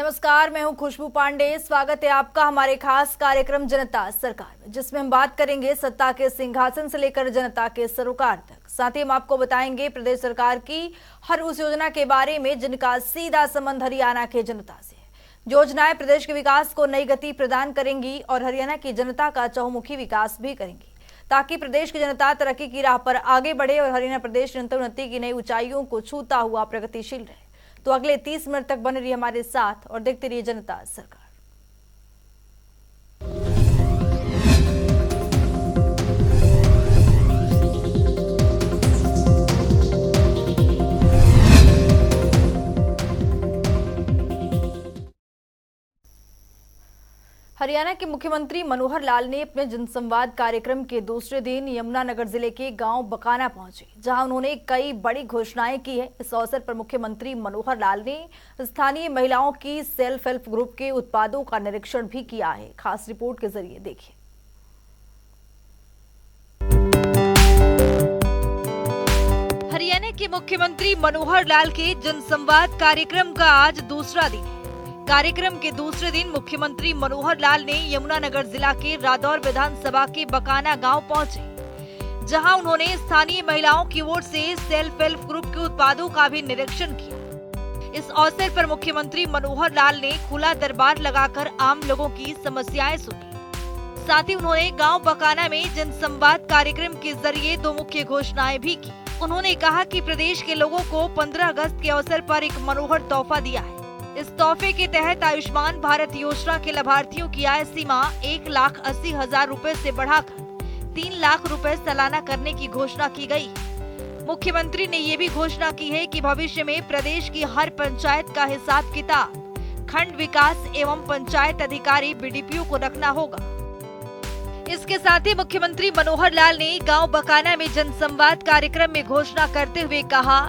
नमस्कार, मैं हूं खुशबू पांडे। स्वागत है आपका हमारे खास कार्यक्रम जनता सरकार में, जिसमें हम बात करेंगे सत्ता के सिंहासन से लेकर जनता के सरोकार तक। साथ ही हम आपको बताएंगे प्रदेश सरकार की हर उस योजना के बारे में जिनका सीधा संबंध हरियाणा के जनता से है। योजनाएं प्रदेश के विकास को नई गति प्रदान करेंगी और हरियाणा की जनता का चहुमुखी विकास भी करेंगी, ताकि प्रदेश की जनता तरक्की की राह पर आगे बढ़े और हरियाणा प्रदेश निरंतर उन्नति की नई ऊंचाइयों को छूता हुआ प्रगतिशील रहे। तो अगले 30 मिनट तक बने रहिए हमारे साथ और देखते रहिए जनता सरकार। हरियाणा के मुख्यमंत्री मनोहर लाल ने अपने जनसंवाद कार्यक्रम के दूसरे दिन यमुनानगर जिले के गांव बकाना पहुंचे, जहां उन्होंने कई बड़ी घोषणाएं की है। इस अवसर पर मुख्यमंत्री मनोहर लाल ने स्थानीय महिलाओं की सेल्फ हेल्प ग्रुप के उत्पादों का निरीक्षण भी किया है। खास रिपोर्ट के जरिए देखिए। हरियाणा के मुख्यमंत्री मनोहर लाल के जनसंवाद कार्यक्रम का आज दूसरा दिन है। कार्यक्रम के दूसरे दिन मुख्यमंत्री मनोहर लाल ने यमुनानगर जिला के रादौर विधानसभा के बकाना गांव पहुंचे, जहां उन्होंने स्थानीय महिलाओं की ओर से सेल्फ हेल्प ग्रुप के उत्पादों का भी निरीक्षण किया। इस अवसर पर मुख्यमंत्री मनोहर लाल ने खुला दरबार लगाकर आम लोगों की समस्याएं सुनी। साथ ही उन्होंने गाँव बकाना में जनसंवाद कार्यक्रम के जरिए दो मुख्य घोषणाएं भी की। उन्होंने कहा कि प्रदेश के लोगों को 15 अगस्त के अवसर पर एक मनोहर तोहफा दिया है। इस तोहफे के तहत आयुष्मान भारत योजना के लाभार्थियों की आय सीमा 1,80,000 रुपए से बढ़ाकर 3 लाख रुपए सालाना करने की घोषणा की गई। मुख्यमंत्री ने ये भी घोषणा की है कि भविष्य में प्रदेश की हर पंचायत का हिसाब किताब खंड विकास एवं पंचायत अधिकारी बीडीपीओ को रखना होगा। इसके साथ ही मुख्यमंत्री मनोहर लाल ने गांव बकाना में जनसंवाद कार्यक्रम में घोषणा करते हुए कहा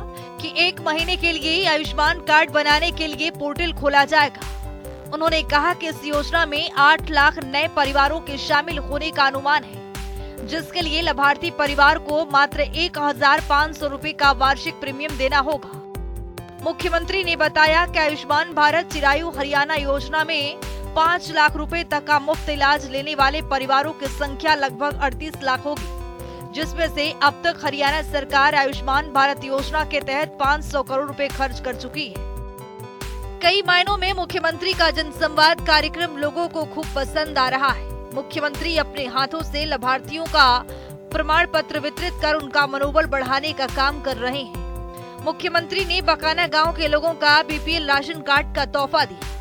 कि 1 महीने के लिए आयुष्मान कार्ड बनाने के लिए पोर्टल खोला जाएगा। उन्होंने कहा कि इस योजना में 8 लाख नए परिवारों के शामिल होने का अनुमान है, जिसके लिए लाभार्थी परिवार को मात्र 1,500 रुपए का वार्षिक प्रीमियम देना होगा। मुख्यमंत्री ने बताया कि आयुष्मान भारत चिरायु हरियाणा योजना में 5 लाख रुपए तक का मुफ्त इलाज लेने वाले परिवारों की संख्या लगभग 38 लाख होगी, जिसमें से अब तक हरियाणा सरकार आयुष्मान भारत योजना के तहत 500 करोड़ रुपए खर्च कर चुकी है। कई मायनों में मुख्यमंत्री का जनसंवाद कार्यक्रम लोगों को खूब पसंद आ रहा है। मुख्यमंत्री अपने हाथों से लाभार्थियों का प्रमाण पत्र वितरित कर उनका मनोबल बढ़ाने का काम कर रहे हैं। मुख्यमंत्री ने बकाना गाँव के लोगों का बीपीएल राशन कार्ड का तोहफा दिया।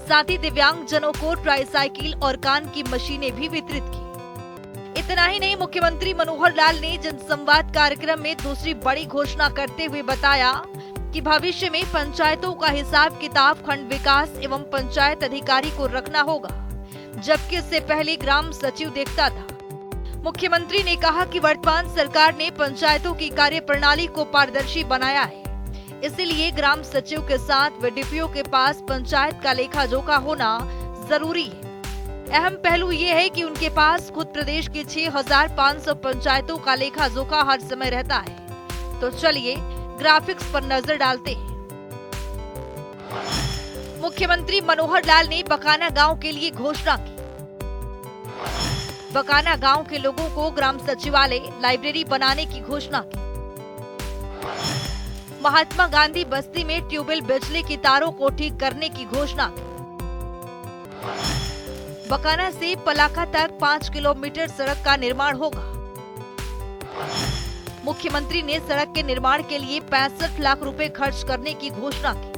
साथ ही दिव्यांग जनों को ट्राईसाइकिल और कान की मशीनें भी वितरित की। इतना ही नहीं, मुख्यमंत्री मनोहर लाल ने जनसंवाद कार्यक्रम में दूसरी बड़ी घोषणा करते हुए बताया कि भविष्य में पंचायतों का हिसाब किताब खंड विकास एवं पंचायत अधिकारी को रखना होगा, जबकि इससे पहले ग्राम सचिव देखता था। मुख्यमंत्री ने कहा कि वर्तमान सरकार ने पंचायतों की कार्य प्रणाली को पारदर्शी बनाया है, इसीलिए ग्राम सचिव के साथ बीडीपीओ के पास पंचायत का लेखा जोखा होना जरूरी है। अहम पहलू ये है कि उनके पास खुद प्रदेश के 6,500 पंचायतों का लेखा जोखा हर समय रहता है। तो चलिए ग्राफिक्स पर नजर डालते हैं। मुख्यमंत्री मनोहर लाल ने बकाना गांव के लिए घोषणा की। बकाना गांव के लोगों को ग्राम सचिवालय लाइब्रेरी बनाने की घोषणा की। महात्मा गांधी बस्ती में ट्यूबवेल बिजली की तारों को ठीक करने की घोषणा की। बकाना से पलाखा तक 5 किलोमीटर सड़क का निर्माण होगा। मुख्यमंत्री ने सड़क के निर्माण के लिए 65 लाख रुपए खर्च करने की घोषणा की।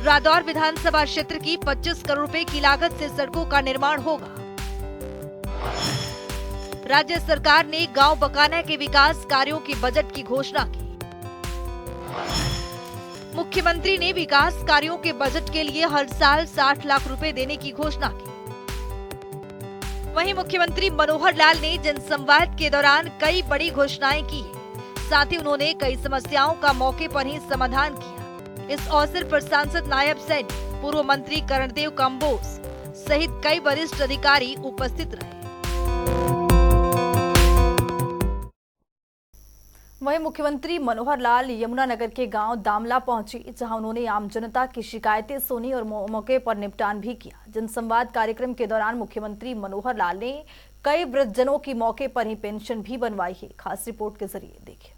रादौर विधानसभा क्षेत्र की 25 करोड़ रुपए की लागत से सड़कों का निर्माण होगा। राज्य सरकार ने गांव बकाना के विकास कार्यों की बजट की घोषणा की। मुख्यमंत्री ने विकास कार्यों के बजट के लिए हर साल 60 लाख रुपए देने की घोषणा की। वहीं मुख्यमंत्री मनोहर लाल ने जनसंवाद के दौरान कई बड़ी घोषणाएं की है। साथ ही उन्होंने कई समस्याओं का मौके पर ही समाधान किया। इस अवसर पर सांसद नायब सैनी, पूर्व मंत्री करणदेव कंबोज सहित कई वरिष्ठ अधिकारी उपस्थित रहे। वहीं मुख्यमंत्री मनोहर लाल यमुनानगर के गांव दामला पहुंचे, जहां उन्होंने आम जनता की शिकायतें सुनी और मौके पर निपटान भी किया। जनसंवाद कार्यक्रम के दौरान मुख्यमंत्री मनोहर लाल ने कई वृद्धजनों की मौके पर ही पेंशन भी बनवाई है। खास रिपोर्ट के जरिए देखिए।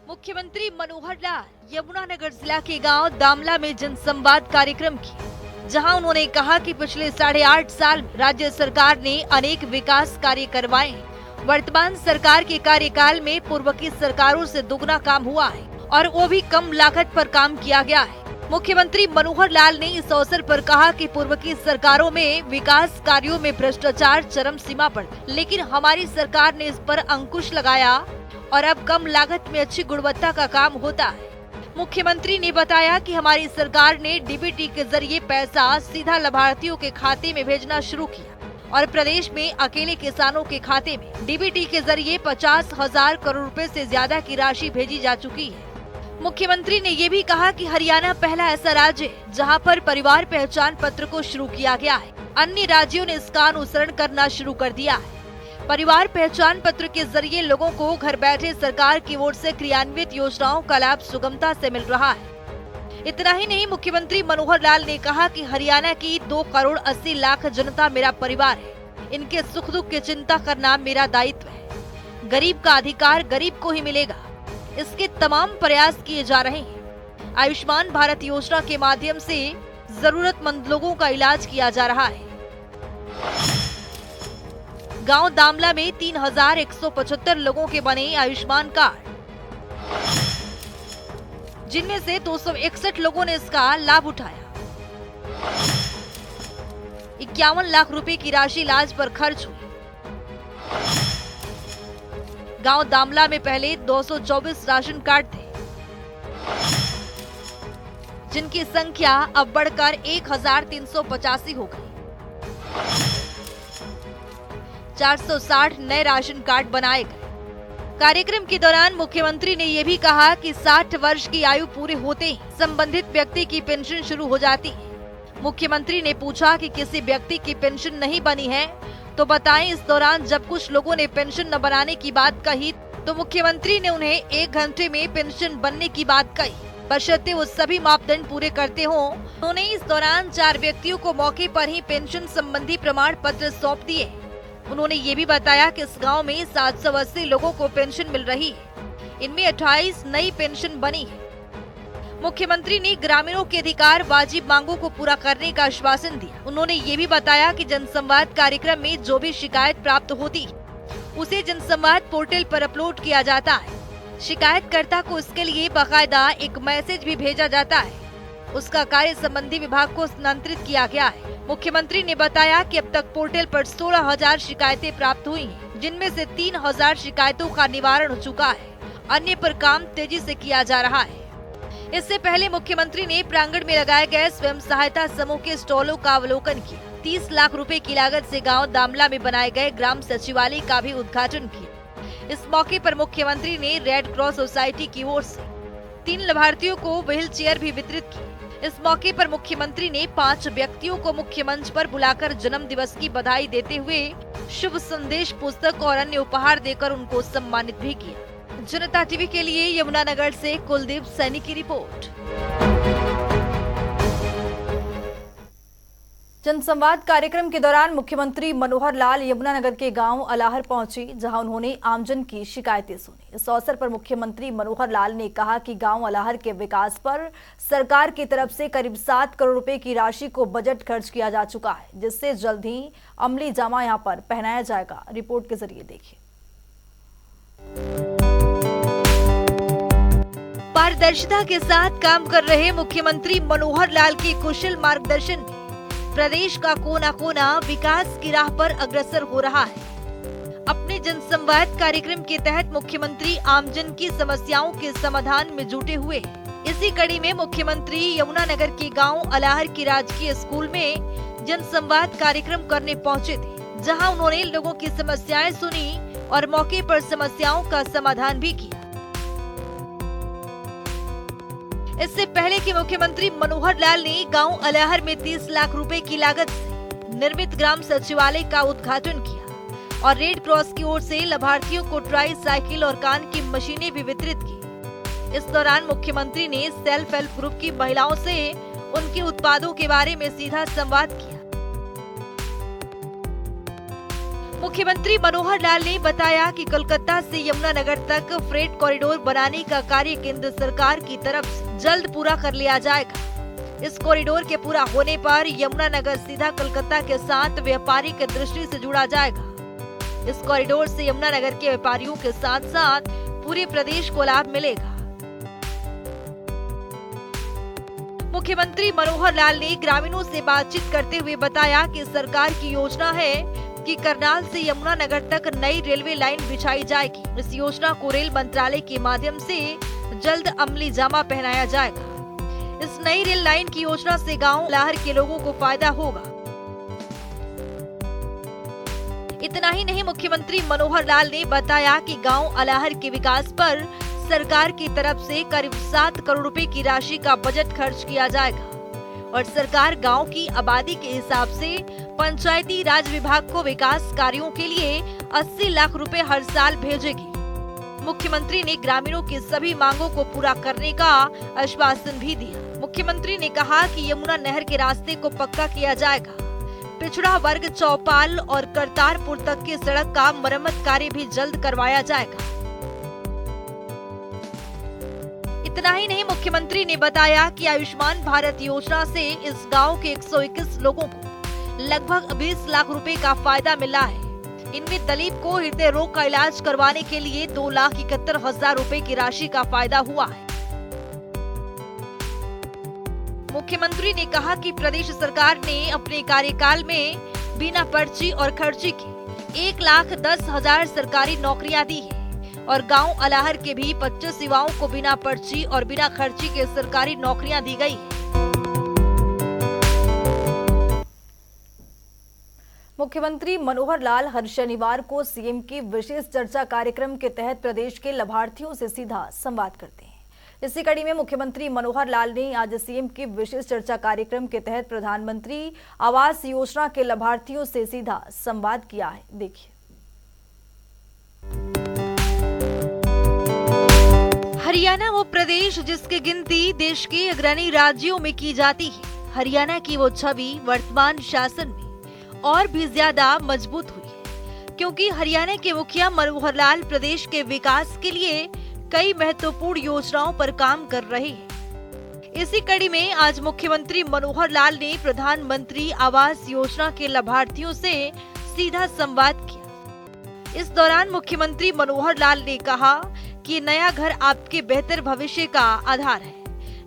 मुख्यमंत्री मनोहर लाल यमुनानगर जिला के गांव दामला में जनसंवाद कार्यक्रम किया, जहां उन्होंने कहा कि पिछले 8.5 साल में राज्य सरकार ने अनेक विकास कार्य करवाए हैं। वर्तमान सरकार के कार्यकाल में पूर्व की सरकारों से दुगना काम हुआ है और वो भी कम लागत पर काम किया गया है। मुख्यमंत्री मनोहर लाल ने इस अवसर पर कहा कि पूर्व की सरकारों में विकास कार्यों में भ्रष्टाचार चरम सीमा पर, लेकिन हमारी सरकार ने इस पर अंकुश लगाया और अब कम लागत में अच्छी गुणवत्ता का काम होता है। मुख्यमंत्री ने बताया कि हमारी सरकार ने डीबीटी के जरिए पैसा सीधा लाभार्थियों के खाते में भेजना शुरू किया और प्रदेश में अकेले किसानों के खाते में डीबीटी के जरिए 50,000 करोड़ रुपए से ज्यादा की राशि भेजी जा चुकी है। मुख्यमंत्री ने ये भी कहा कि हरियाणा पहला ऐसा राज्य है जहां पर परिवार पहचान पत्र को शुरू किया गया है। अन्य राज्यों ने इसका अनुसरण करना शुरू कर दिया है। परिवार पहचान पत्र के जरिए लोगों को घर बैठे सरकार की ओर से क्रियान्वित योजनाओं का लाभ सुगमता से मिल रहा है। इतना ही नहीं, मुख्यमंत्री मनोहर लाल ने कहा कि हरियाणा की 2 करोड़ 80 लाख जनता मेरा परिवार है। इनके सुख दुख की चिंता करना मेरा दायित्व है। गरीब का अधिकार गरीब को ही मिलेगा, इसके तमाम प्रयास किए जा रहे हैं। आयुष्मान भारत योजना के माध्यम से जरूरतमंद लोगों का इलाज किया जा रहा है। गांव दामला में 3,175 लोगों के बने आयुष्मान कार्ड, जिनमें से 261 लोगों ने इसका लाभ उठाया। 51 लाख रुपए की राशि इलाज पर खर्च हुई। गांव दामला में पहले 224 राशन कार्ड थे, जिनकी संख्या अब बढ़कर 1,385 हो गई। 460 नए राशन कार्ड बनाए गए। कार्यक्रम के दौरान मुख्यमंत्री ने ये भी कहा कि 60 वर्ष की आयु पूरे होते ही संबंधित व्यक्ति की पेंशन शुरू हो जाती है। मुख्यमंत्री ने पूछा कि किसी व्यक्ति की पेंशन नहीं बनी है तो बताएं। इस दौरान जब कुछ लोगों ने पेंशन न बनाने की बात कही तो मुख्यमंत्री ने उन्हें 1 घंटे में पेंशन बनने की बात कही, बशर्ते वो सभी मापदंड पूरे करते हों। उन्होंने इस दौरान 4 व्यक्तियों को मौके पर ही पेंशन संबंधी प्रमाण पत्र सौंप दिए। उन्होंने ये भी बताया कि इस गांव में 780 लोगों को पेंशन मिल रही है। इनमें 28 नई पेंशन बनी है। मुख्यमंत्री ने ग्रामीणों के अधिकार वाजिब मांगों को पूरा करने का आश्वासन दिया। उन्होंने ये भी बताया कि जनसंवाद कार्यक्रम में जो भी शिकायत प्राप्त होती है उसे जनसंवाद पोर्टल पर अपलोड किया जाता है। शिकायतकर्ता को इसके लिए बाकायदा एक मैसेज भी भेजा जाता है। उसका कार्य संबंधी विभाग को स्थानांतरित किया गया है। मुख्यमंत्री ने बताया कि अब तक पोर्टल पर 16,000 शिकायतें प्राप्त हुई हैं, जिनमें से 3,000 शिकायतों का निवारण हो चुका है। अन्य पर काम तेजी से किया जा रहा है। इससे पहले मुख्यमंत्री ने प्रांगण में लगाए गए स्वयं सहायता समूह के स्टॉलों का अवलोकन किया। 30 लाख रुपए की लागत से गांव दामला में बनाए गए ग्राम सचिवालय का भी उद्घाटन किया। इस मौके पर मुख्यमंत्री ने रेड क्रॉस सोसाइटी की ओर से 3 लाभार्थियों को व्हील चेयर भी वितरित की। इस मौके पर मुख्यमंत्री ने 5 व्यक्तियों को मुख्य मंच पर बुलाकर जन्म दिवस की बधाई देते हुए शुभ संदेश पुस्तक और अन्य उपहार देकर उनको सम्मानित भी किया। जनता टीवी के लिए यमुनानगर से कुलदीप सैनी की रिपोर्ट। जनसंवाद कार्यक्रम के दौरान मुख्यमंत्री मनोहर लाल यमुनानगर के गांव अलाहर पहुंचे, जहां उन्होंने आमजन की शिकायतें सुनी। इस अवसर पर मुख्यमंत्री मनोहर लाल ने कहा कि गांव अलाहर के विकास पर सरकार की तरफ से करीब 7 करोड़ रुपए की राशि को बजट खर्च किया जा चुका है, जिससे जल्द ही अमली जामा यहां पर पहनाया जाएगा। रिपोर्ट के जरिए देखिए। पारदर्शिता के साथ काम कर रहे मुख्यमंत्री मनोहर लाल के कुशल मार्गदर्शन में प्रदेश का कोना कोना विकास की राह पर अग्रसर हो रहा है। अपने जनसंवाद कार्यक्रम के तहत मुख्यमंत्री आमजन की समस्याओं के समाधान में जुटे हुए। इसी कड़ी में मुख्यमंत्री यमुनानगर के गांव अलाहर की राजकीय स्कूल में जनसंवाद कार्यक्रम करने पहुंचे थे, जहां उन्होंने लोगों की समस्याएं सुनी और मौके पर समस्याओं का समाधान भी किया। इससे पहले कि मुख्यमंत्री मनोहर लाल ने गांव अलाहर में 30 लाख रुपए की लागत से निर्मित ग्राम सचिवालय का उद्घाटन किया। और रेड क्रॉस की ओर से लाभार्थियों को ट्राई साइकिल और कान की मशीनें भी वितरित की। इस दौरान मुख्यमंत्री ने सेल्फ हेल्प ग्रुप की महिलाओं से उनके उत्पादों के बारे में सीधा संवाद किया। मुख्यमंत्री मनोहर लाल ने बताया कि कोलकाता से यमुनानगर तक फ्रेट कॉरिडोर बनाने का कार्य केंद्र सरकार की तरफ से जल्द पूरा कर लिया जाएगा। इस कॉरिडोर के पूरा होने पर यमुनानगर सीधा कोलकाता के साथ व्यापारिक दृष्टि से जुड़ा जाएगा। इस कॉरिडोर से यमुनानगर के व्यापारियों के साथ साथ पूरे प्रदेश को लाभ मिलेगा। मुख्यमंत्री मनोहर लाल ने ग्रामीणों से बातचीत करते हुए बताया कि सरकार की योजना है कि करनाल से यमुनानगर तक नई रेलवे लाइन बिछाई जाएगी। इस योजना को रेल मंत्रालय के माध्यम से जल्द अमली जामा पहनाया जाएगा। इस नई रेल लाइन की योजना से गांव अलाहर के लोगों को फायदा होगा। इतना ही नहीं, मुख्यमंत्री मनोहर लाल ने बताया कि गांव अलाहर के विकास पर सरकार की तरफ से करीब 7 करोड़ रुपए की राशि का बजट खर्च किया जाएगा और सरकार गांव की आबादी के हिसाब से पंचायती राज विभाग को विकास कार्यों के लिए 80 लाख रुपए हर साल भेजेगी। मुख्यमंत्री ने ग्रामीणों की सभी मांगों को पूरा करने का आश्वासन भी दिया। मुख्यमंत्री ने कहा कि यमुना नहर के रास्ते को पक्का किया जाएगा। पिछड़ा वर्ग चौपाल और करतारपुर तक की सड़क का मरम्मत कार्य भी जल्द करवाया जाएगा। इतना ही नहीं, मुख्यमंत्री ने बताया कि आयुष्मान भारत योजना से इस गांव के 121 लोगों को लगभग 20 लाख रुपए का फायदा मिला है। इनमें दलीप को हृदय रोग का इलाज करवाने के लिए 2,71,000 रुपए की राशि का फायदा हुआ है। मुख्यमंत्री ने कहा कि प्रदेश सरकार ने अपने कार्यकाल में बिना पर्ची और खर्ची के 1,10,000 सरकारी नौकरियां दी है और गांव अलाहर के भी 25 युवाओं को बिना पर्ची और बिना खर्ची के सरकारी नौकरियां दी गई है। मुख्यमंत्री मनोहर लाल हर शनिवार को सीएम की विशेष चर्चा कार्यक्रम के तहत प्रदेश के लाभार्थियों से सीधा संवाद करते हैं। इसी कड़ी में मुख्यमंत्री मनोहर लाल ने आज सीएम की विशेष चर्चा कार्यक्रम के तहत प्रधानमंत्री आवास योजना के लाभार्थियों से सीधा संवाद किया है। देखिए। हरियाणा वो प्रदेश जिसकी गिनती देश के अग्रणी राज्यों में की जाती है। हरियाणा की वो छवि वर्तमान शासन में और भी ज्यादा मजबूत हुई है, क्योंकि हरियाणा के मुखिया मनोहर लाल प्रदेश के विकास के लिए कई महत्वपूर्ण योजनाओं पर काम कर रहे हैं। इसी कड़ी में आज मुख्यमंत्री मनोहर लाल ने प्रधानमंत्री आवास योजना के लाभार्थियों से सीधा संवाद किया। इस दौरान मुख्यमंत्री मनोहर लाल ने कहा कि नया घर आपके बेहतर भविष्य का आधार है।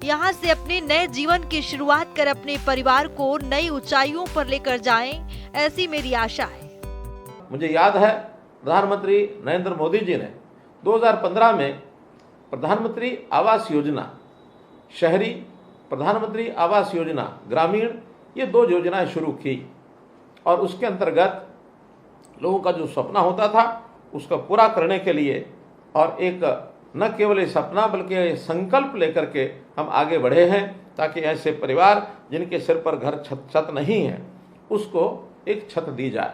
यहाँ से अपने नए जीवन की शुरुआत कर अपने परिवार को नई ऊंचाइयों पर लेकर जाएं, ऐसी मेरी आशा है। मुझे याद है प्रधानमंत्री नरेंद्र मोदी जी ने 2015 में प्रधानमंत्री आवास योजना शहरी, प्रधानमंत्री आवास योजना ग्रामीण, ये 2 योजनाएं शुरू की और उसके अंतर्गत लोगों का जो सपना होता था उसको पूरा करने के लिए और एक न केवल सपना बल्कि संकल्प लेकर के हम आगे बढ़े हैं, ताकि ऐसे परिवार जिनके सिर पर घर छत नहीं है उसको एक छत दी जाए।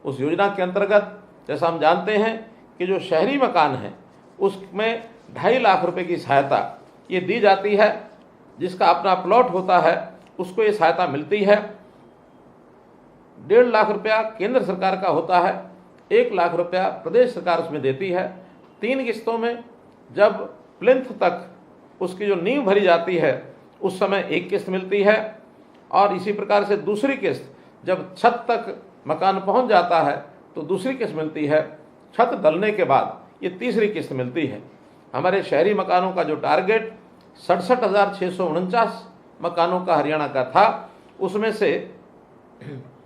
उस योजना के अंतर्गत जैसा हम जानते हैं कि जो शहरी मकान है उसमें 2.5 लाख रुपए की सहायता ये दी जाती है। जिसका अपना प्लॉट होता है उसको ये सहायता मिलती है। 1.5 लाख रुपया केंद्र सरकार का होता है, 1 लाख रुपया प्रदेश सरकार उसमें देती है। 3 किस्तों में जब प्लिंथ तक उसकी जो नींव भरी जाती है उस समय 1 किस्त मिलती है और इसी प्रकार से दूसरी किस्त जब छत तक मकान पहुंच जाता है तो दूसरी किस्त मिलती है। छत डलने के बाद ये तीसरी किस्त मिलती है। हमारे शहरी मकानों का जो टारगेट 67,649 मकानों का हरियाणा का था, उसमें से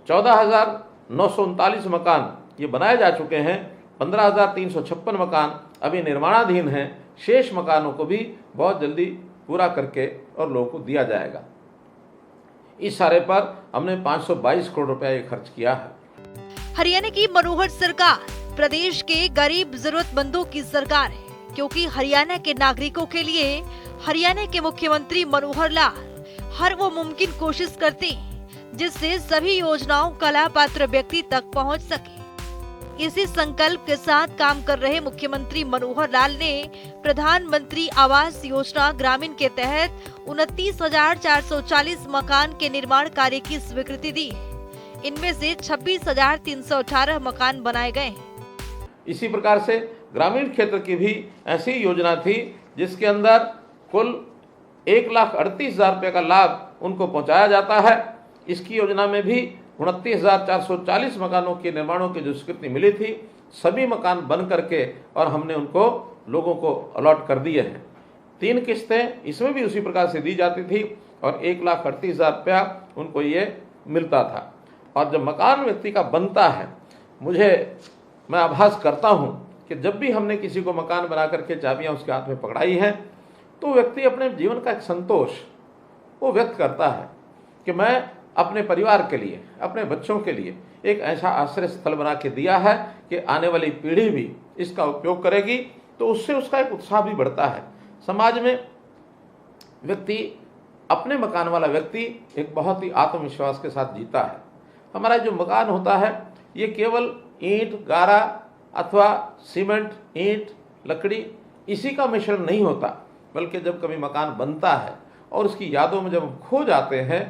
14,939 मकान ये बनाए जा चुके हैं। 15,356 मकान अभी निर्माणाधीन हैं। शेष मकानों को भी बहुत जल्दी पूरा करके और लोगों को दिया जाएगा। इस सारे पर हमने 522 करोड़ रुपया खर्च किया है। हरियाणा की मनोहर सरकार प्रदेश के गरीब जरूरतमंदों की सरकार है, क्योंकि हरियाणा के नागरिकों के लिए हरियाणा के मुख्यमंत्री मनोहर लाल हर वो मुमकिन कोशिश करते हैं जिससे सभी योजनाओं का लाभ पात्र व्यक्ति तक पहुंच सके। इसी संकल्प के साथ काम कर रहे मुख्यमंत्री मनोहर लाल ने प्रधानमंत्री आवास योजना ग्रामीण के तहत 29,440 मकान के निर्माण कार्य की स्वीकृति दी। इनमें से 26,318 मकान बनाए गए। इसी प्रकार से ग्रामीण क्षेत्र की भी ऐसी योजना थी जिसके अंदर कुल 1,38,000 रुपये का लाभ उनको पहुंचाया जाता है। इसकी योजना में भी 29,440 मकानों के निर्माणों की जो स्वीकृति मिली थी, सभी मकान बन करके और हमने उनको लोगों को अलॉट कर दिए हैं। 3 किस्तें इसमें भी उसी प्रकार से दी जाती थी और 1,38,000 रुपया उनको ये मिलता था। और जब मकान व्यक्ति का बनता है, मैं आभास करता हूँ कि जब भी हमने किसी को मकान बना करके चाबियाँ उसके हाथ में पकड़ाई हैं, तो व्यक्ति अपने जीवन का एक संतोष वो व्यक्त करता है कि मैं अपने परिवार के लिए, अपने बच्चों के लिए एक ऐसा आश्रय स्थल बना के दिया है कि आने वाली पीढ़ी भी इसका उपयोग करेगी, तो उससे उसका एक उत्साह भी बढ़ता है। समाज में व्यक्ति, अपने मकान वाला व्यक्ति एक बहुत ही आत्मविश्वास के साथ जीता है। हमारा जो मकान होता है ये केवल ईंट, गारा अथवा सीमेंट, ईंट, लकड़ी इसी का मिश्रण नहीं होता, बल्कि जब कभी मकान बनता है और उसकी यादों में जब हम खो जाते हैं,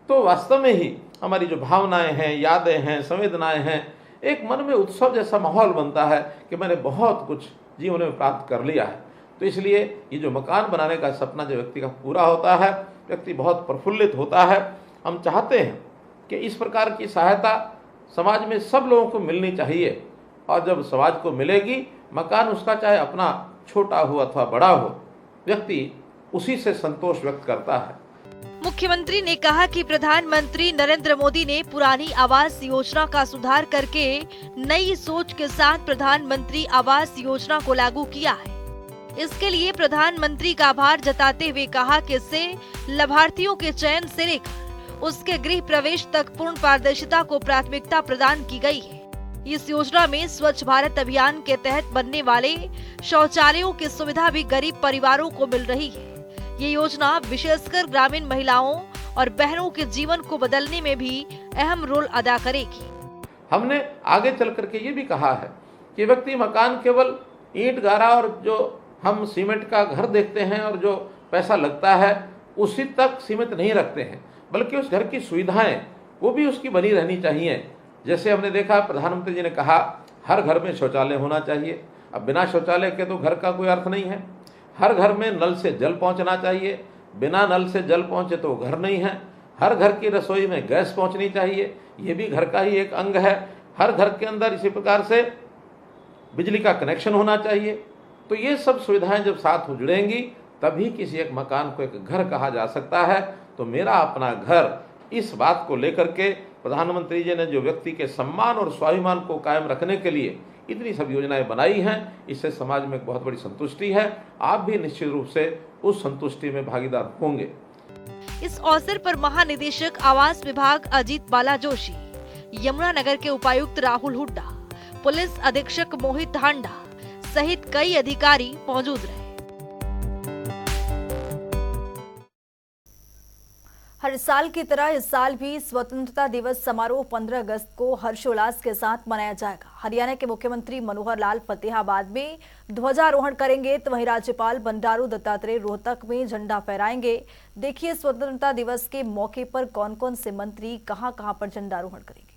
तो वास्तव में ही हमारी जो भावनाएं हैं, यादें हैं, संवेदनाएं हैं, एक मन में उत्सव जैसा माहौल बनता है कि मैंने बहुत कुछ जीवन में प्राप्त कर लिया है। तो इसलिए ये जो मकान बनाने का सपना जो व्यक्ति का पूरा होता है, व्यक्ति बहुत प्रफुल्लित होता है। हम चाहते हैं कि इस प्रकार की सहायता समाज में सब लोगों को मिलनी चाहिए, और जब समाज को मिलेगी, मकान उसका चाहे अपना छोटा हो अथवा बड़ा हो, व्यक्ति उसी से संतोष व्यक्त करता है। मुख्यमंत्री ने कहा कि प्रधानमंत्री नरेंद्र मोदी ने पुरानी आवास योजना का सुधार करके नई सोच के साथ प्रधानमंत्री आवास योजना को लागू किया है। इसके लिए प्रधानमंत्री का आभार जताते हुए कहा कि इससे लाभार्थियों के चयन से लेकर उसके गृह प्रवेश तक पूर्ण पारदर्शिता को प्राथमिकता प्रदान की गई है। इस योजना में स्वच्छ भारत अभियान के तहत बनने वाले शौचालयों की सुविधा भी गरीब परिवारों को मिल रही है। ये योजना विशेषकर ग्रामीण महिलाओं और बहनों के जीवन को बदलने में भी अहम रोल अदा करेगी। हमने आगे चल करके ये भी कहा है कि व्यक्ति मकान केवल ईंट, गारा और जो हम सीमेंट का घर देखते हैं और जो पैसा लगता है उसी तक सीमित नहीं रखते हैं, बल्कि उस घर की सुविधाएं वो भी उसकी बनी रहनी चाहिए। जैसे हमने देखा, प्रधानमंत्री जी ने कहा हर घर में शौचालय होना चाहिए। अब बिना शौचालय के तो घर का कोई अर्थ नहीं है। हर घर में नल से जल पहुंचना चाहिए, बिना नल से जल पहुंचे तो घर नहीं है। हर घर की रसोई में गैस पहुंचनी चाहिए, ये भी घर का ही एक अंग है। हर घर के अंदर इसी प्रकार से बिजली का कनेक्शन होना चाहिए। तो ये सब सुविधाएं जब साथ जुड़ेंगी, तभी किसी एक मकान को एक घर कहा जा सकता है। तो मेरा अपना घर, इस बात को लेकर के प्रधानमंत्री जी ने जो व्यक्ति के सम्मान और स्वाभिमान को कायम रखने के लिए इतनी सब योजनाएं बनाई हैं, इससे समाज में एक बहुत बड़ी संतुष्टि है। आप भी निश्चित रूप से उस संतुष्टि में भागीदार होंगे। इस अवसर पर महानिदेशक आवास विभाग अजीत बाला जोशी, यमुनानगर के उपायुक्त राहुल हुड्डा, पुलिस अधीक्षक मोहित धांडा सहित कई अधिकारी मौजूद रहे। हर साल की तरह इस साल भी स्वतंत्रता दिवस समारोह 15 अगस्त को हर्षोल्लास के साथ मनाया जाएगा। हरियाणा के मुख्यमंत्री मनोहर लाल फतेहाबाद में ध्वजारोहण करेंगे, तो वहीं राज्यपाल बंडारू दत्तात्रेय रोहतक में झंडा फहराएंगे। देखिए स्वतंत्रता दिवस के मौके पर कौन कौन से मंत्री कहां-कहां पर झंडारोहण करेंगे।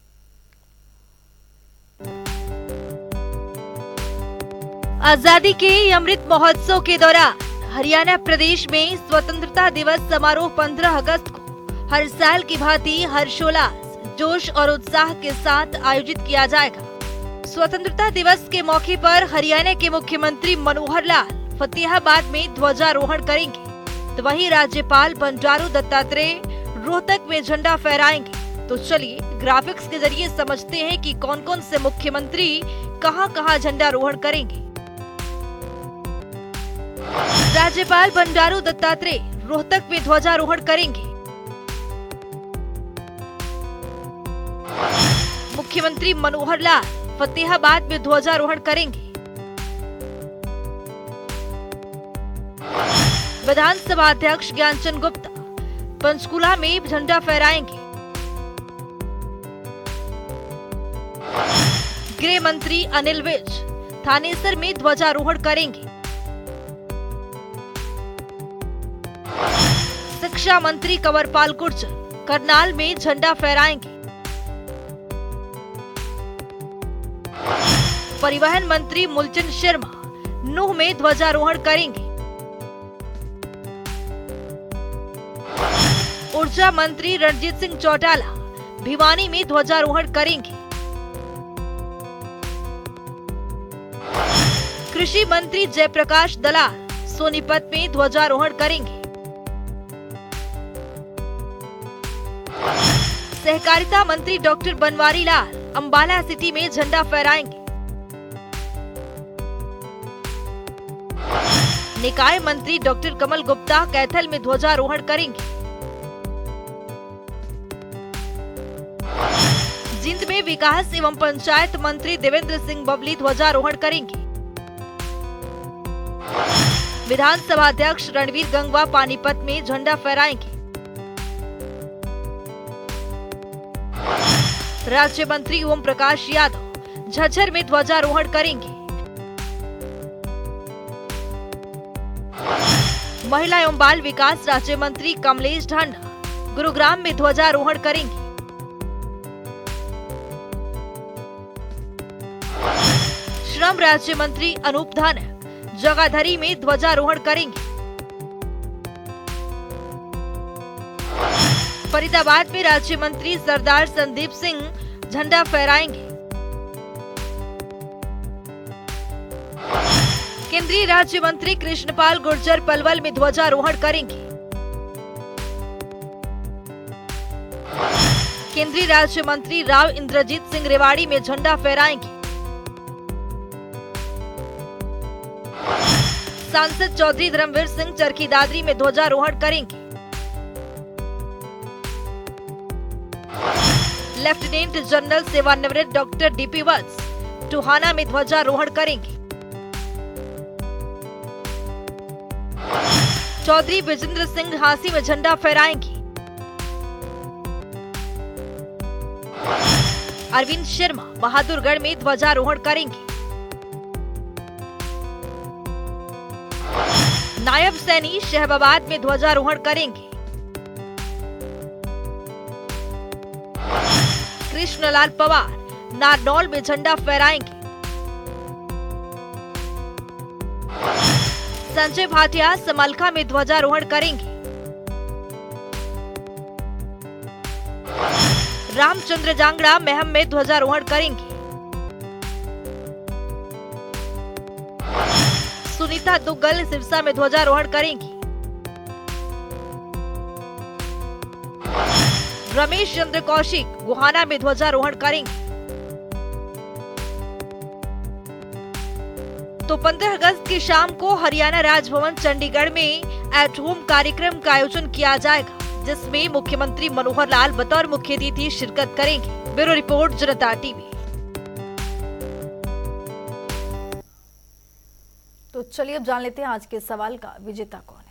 आजादी के अमृत महोत्सव के दौरान हरियाणा प्रदेश में स्वतंत्रता दिवस समारोह 15 अगस्त को हर साल की भांति हर्षोल्लास, जोश और उत्साह के साथ आयोजित किया जाएगा। स्वतंत्रता दिवस के मौके पर हरियाणा के मुख्यमंत्री मनोहर लाल फतेहाबाद में ध्वजारोहण करेंगे, तो वहीं राज्यपाल बंडारू दत्तात्रेय रोहतक में झंडा फहराएंगे। तो चलिए ग्राफिक्स के जरिए समझते हैं कि कौन कौन से मुख्यमंत्री कहां-कहां झंडारोहण करेंगे। राज्यपाल बंडारू दत्तात्रेय रोहतक में ध्वजारोहण करेंगे। मुख्यमंत्री मनोहर लाल फतेहाबाद में ध्वजारोहण करेंगे। विधानसभा अध्यक्ष ज्ञानचंद गुप्ता पंचकुला में झंडा फहराएंगे। गृह मंत्री अनिल विज थानेसर में ध्वजारोहण करेंगे। शिक्षा मंत्री कंवरपाल गुर्जर करनाल में झंडा फहराएंगे। परिवहन मंत्री मूलचंद शर्मा नूह में ध्वजारोहण करेंगे। ऊर्जा मंत्री रणजीत सिंह चौटाला भिवानी में ध्वजारोहण करेंगे। कृषि मंत्री जयप्रकाश दलाल सोनीपत में ध्वजारोहण करेंगे। सहकारिता मंत्री डॉक्टर बनवारी लाल अंबाला सिटी में झंडा फहराएंगे। निकाय मंत्री डॉक्टर कमल गुप्ता कैथल में ध्वजारोहण करेंगे। जिंद में विकास एवं पंचायत मंत्री देवेंद्र सिंह बबली ध्वजारोहण करेंगे। विधानसभा अध्यक्ष रणवीर गंगवा पानीपत में झंडा फहराएंगे। राज्य मंत्री ओम प्रकाश यादव झज्जर में ध्वजारोहण करेंगे। महिला एवं बाल विकास राज्य मंत्री कमलेश ढांडा गुरुग्राम में ध्वजारोहण करेंगे। श्रम राज्य मंत्री अनूप धानक जगाधरी में ध्वजारोहण करेंगे। फरीदाबाद में राज्य मंत्री सरदार संदीप सिंह झंडा फहराएंगे। केंद्रीय राज्य मंत्री कृष्णपाल गुर्जर पलवल में ध्वजारोहण करेंगे। केंद्रीय राज्य मंत्री राव इंद्रजीत सिंह रेवाड़ी में झंडा फहराएंगे। सांसद चौधरी धर्मवीर सिंह चरखी दादरी में ध्वजारोहण करेंगे। लेफ्टिनेंट जनरल सेवानिवृत्त डॉक्टर डीपी वत्स टोहाना में ध्वजारोहण करेंगे। चौधरी विजेंद्र सिंह हांसी में झंडा फहराएंगे। अरविंद शर्मा बहादुरगढ़ में ध्वजारोहण करेंगे। नायब सैनी शहबाबाद में ध्वजारोहण करेंगे। कृष्णलाल पवार नारनौल में झंडा फहराएंगे। संजय भाटिया समलखा में ध्वजारोहण करेंगे। रामचंद्र जांगड़ा महम में ध्वजारोहण करेंगे। सुनीता दुग्गल सिरसा में ध्वजारोहण करेंगी। रमेश चंद्र कौशिक गोहाना में ध्वजारोहण करेंगे। तो 15 अगस्त की शाम को हरियाणा राजभवन चंडीगढ़ में एट होम कार्यक्रम का आयोजन किया जाएगा, जिसमें मुख्यमंत्री मनोहर लाल बतौर मुख्य अतिथि शिरकत करेंगे। ब्यूरो रिपोर्ट, जनता टीवी। तो चलिए अब जान लेते हैं आज के सवाल का विजेता कौन है।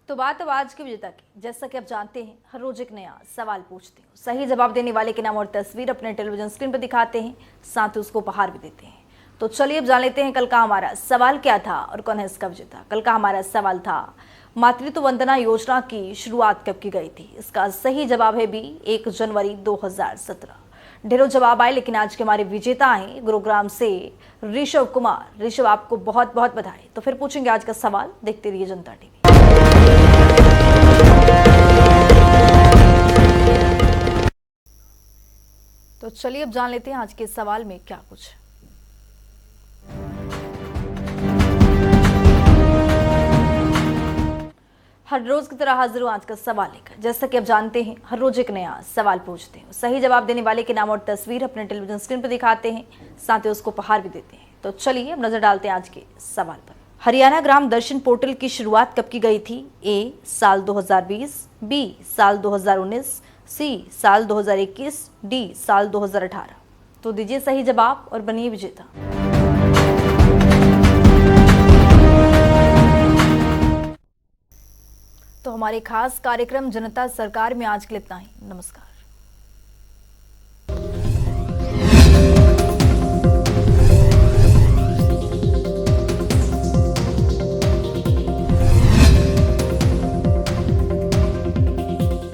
तो बात अब आज के विजेता की। जैसा कि आप जानते हैं, हर रोज एक नया सवाल पूछते हैं। सही जवाब देने वाले के नाम और तस्वीर अपने टेलीविजन स्क्रीन पर दिखाते हैं, साथ ही उसको उपहार भी देते हैं। तो चलिए अब जान लेते हैं कल का हमारा सवाल क्या था और कौन है इसका विजेता। कल का हमारा सवाल था, मातृत्व वंदना योजना की शुरुआत कब की गई थी। इसका सही जवाब है बी, 1 जनवरी 2017। ढेरों जवाब आए, लेकिन आज के हमारे विजेता हैं गुरुग्राम से ऋषभ कुमार। ऋषभ, आपको बहुत बहुत बधाई। तो फिर पूछेंगे आज का सवाल, देखते रहिए जनता टीवी। तो चलिए अब जान लेते हैं आज के सवाल में क्या कुछ। हर रोज की तरह हाजिर हूं आज का सवाल लेकर। जैसा कि आप जानते हैं, हर रोज एक नया सवाल पूछते हैं। सही जवाब देने वाले के नाम और तस्वीर अपने टेलीविजन स्क्रीन पर दिखाते हैं, साथ ही उसको उपहार भी देते हैं। तो चलिए अब नजर डालते हैं आज के सवाल पर। हरियाणा ग्राम दर्शन पोर्टल की शुरुआत कब की गई थी। ए, साल 2020, बी, साल 2019, सी, साल 2021, डी, साल 2018। तो दीजिए सही जवाब और बनिए विजेता। तो हमारे खास कार्यक्रम जनता सरकार में आज के लिए इतना ही। नमस्कार।